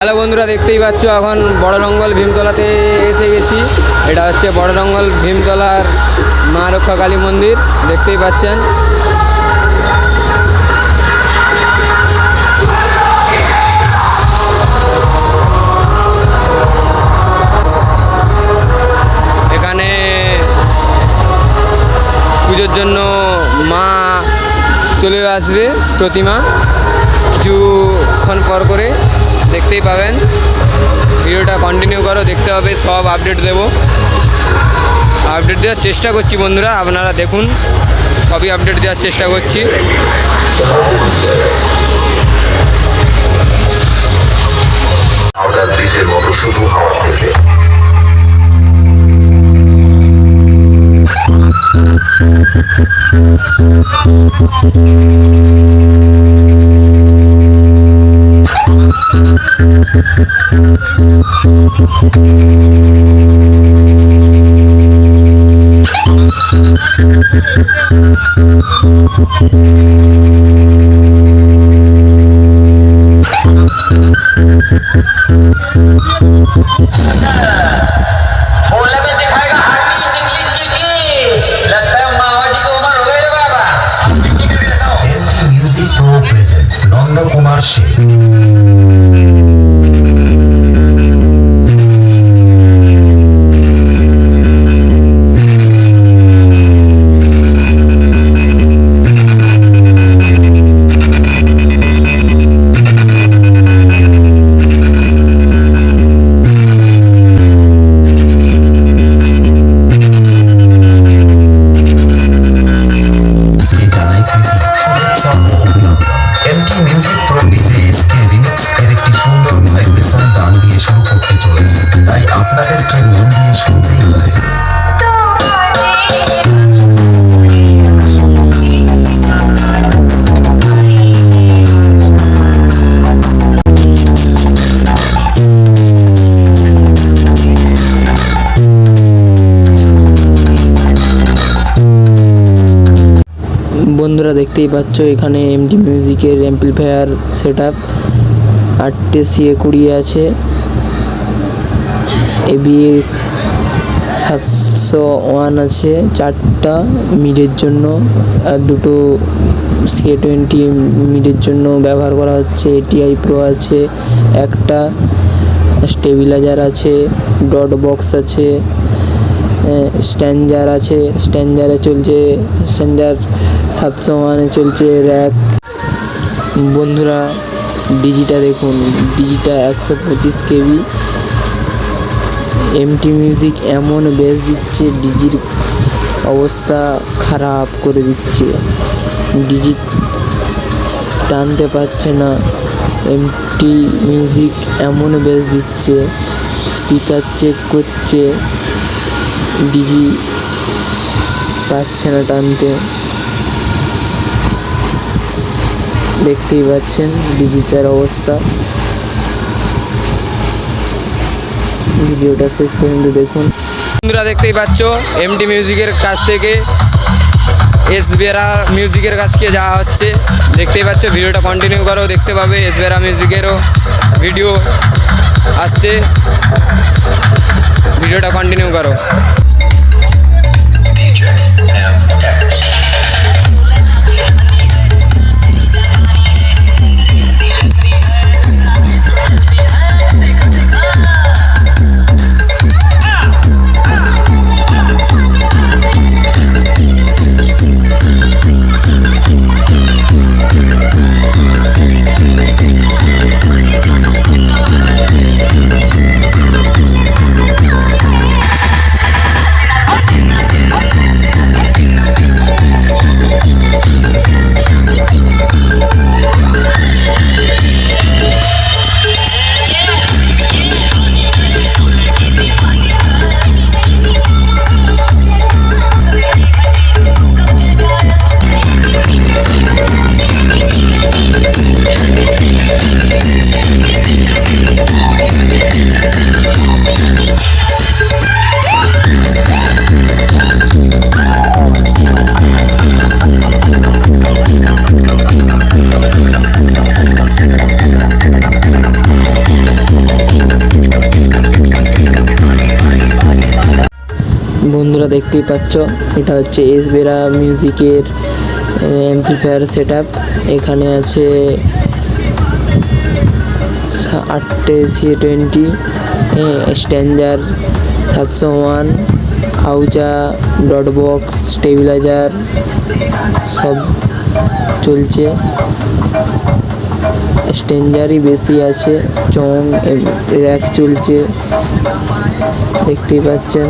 Hello বন্ধুরা, দেখতেই পাচ্ছ এখন বড়নঙ্গল ভীমতলাতে এসে গেছি। এটা হচ্ছে বড়নঙ্গল ভীমতলার মা রক্ষা কালী মন্দির, দেখতেই পাচ্ছেন। এখানে পুজোর জন্য মা চলে আসবে, প্রতিমা কিছুক্ষণ পর করে দেখতেই পাবেন। ভিডিওটা কন্টিনিউ করো, দেখতে হবে, সব আপডেট দেবো, আপডেট দেওয়ার চেষ্টা করছি বন্ধুরা, আপনারা দেখুন, সবই আপডেট দেওয়ার চেষ্টা করছি। Kumar Sheikh music pro DJs remix এর একটি সুন্দর ভাইব্রেশন গান দিয়ে শুরু করতে চলেছে, তাই আপনাদেরকে মন দিয়ে শুনতেই হবে। বন্ধুরা দেখতেই পাচ্ছ এখানে এমডি মিউজিকের অ্যাম্পলিফায়ার সেট আপ 8টে CA20 আছে, ABX 701 আছে, 4টা মিডের জন্য আর 2টো CA20 মিডের জন্য ব্যবহার করা হচ্ছে। ATI প্রো আছে, একটা স্টেবিলাইজার আছে, ডট বক্স আছে, স্ট্যান্ডার আছে, স্ট্যান্ডারে চলছে, স্ট্যান্ডার 701-এ চলছে র্যাক। বন্ধুরা ডিজিটা দেখুন, ডিজিটা 125 KB। এমটি মিউজিক এমন বেস দিচ্ছে, ডিজির অবস্থা খারাপ করে দিচ্ছে, ডিজি টানতে পারছে না। এমটি মিউজিক এমন বেস দিচ্ছে, স্পিকার চেক করছে, ডিজি পাচ্ছে না টানতে, দেখতেই পাচ্ছেন ডিজিটাল অবস্থা। ভিডিওটা শেষ পর্যন্ত দেখুন। বন্ধুরা দেখতেই পাচ্ছ এমডি মিউজিকের কাছ থেকে এসবেরা মিউজিকের কাছকে যাওয়া হচ্ছে, দেখতেই পাচ্ছ। ভিডিওটা কন্টিনিউ করো, দেখতে পাবে এসবেরা মিউজিকেরও ভিডিও আসছে, ভিডিওটা কন্টিনিউ করো। দেখতেই পাচ্ছ, এটা হচ্ছে এসবেরা মিউজিকের অ্যাম্পলিফায়ার সেট আপ। এখানে আছে 8টে CA20, স্ট্যান্ডার 701, আউজা, ডট বক্স, স্টেবিলাইজার সব চলছে। স্ট্যান্ডারই বেশি আছে, চং র্যাক চলছে দেখতেই পাচ্ছেন।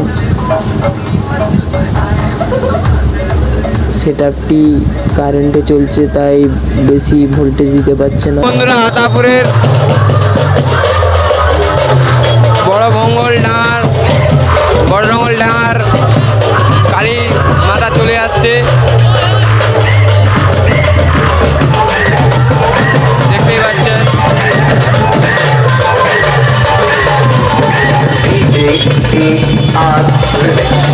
সেট আপটি কারেন্টে চলছে, তাই বেশি ভোল্টেজ দিতে পারছে না। বন্ধুরা, আতাপুরের বড় জঙ্গল ডাঙার কালী মাথা চলে আসছে, দেখতেই পাচ্ছেন। DJ Art Remix.